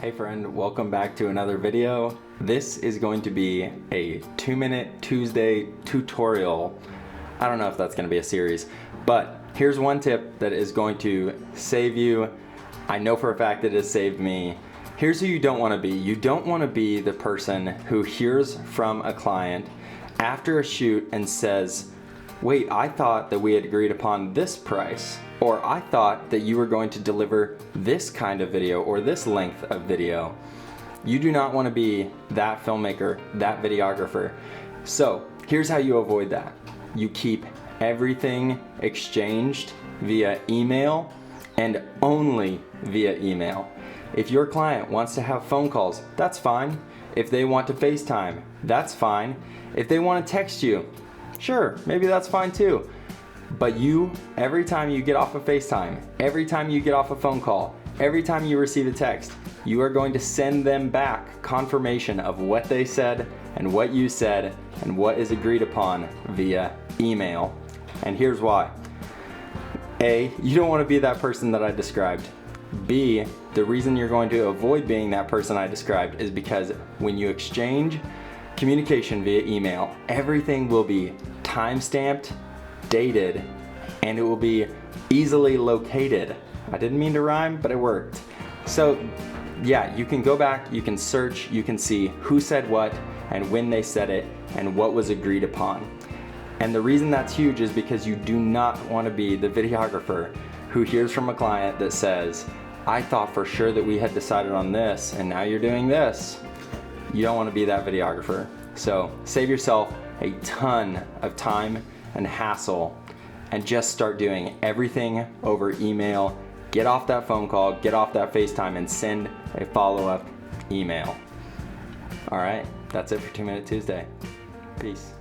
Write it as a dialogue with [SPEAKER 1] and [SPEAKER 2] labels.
[SPEAKER 1] Hey friend, welcome back to another video. This is going to be a 2-minute Tuesday tutorial. I don't know if that's going to be a series, but here's one tip that is going to save you. I know for a fact that it has saved me. Here's who you don't want to be. You don't want to be the person who hears from a client after a shoot and says, wait, I thought that we had agreed upon this price, or I thought that you were going to deliver this kind of video or this length of video. You do not want to be that filmmaker, that videographer. So here's how you avoid that. You keep everything exchanged via email and only via email. If your client wants to have phone calls, that's fine. If they want to FaceTime, that's fine. If they want to text you, sure, maybe that's fine too. But you, every time you get off a FaceTime, every time you get off a phone call, every time you receive a text, you are going to send them back confirmation of what they said and what you said and what is agreed upon via email. And here's why. A, you don't want to be that person that I described. B, the reason you're going to avoid being that person I described is because when you exchange communication via email, everything will be time-stamped, dated, and it will be easily located. I didn't mean to rhyme, but it worked. So yeah, you can go back, you can search, you can see who said what and when they said it and what was agreed upon. And the reason that's huge is because you do not want to be the videographer who hears from a client that says, I thought for sure that we had decided on this and now you're doing this. You don't want to be that videographer. So save yourself a ton of time and hassle and just start doing everything over email. Get off that phone call, get off that FaceTime, and send a follow-up email. All right, that's it for 2 Minute Tuesday. Peace.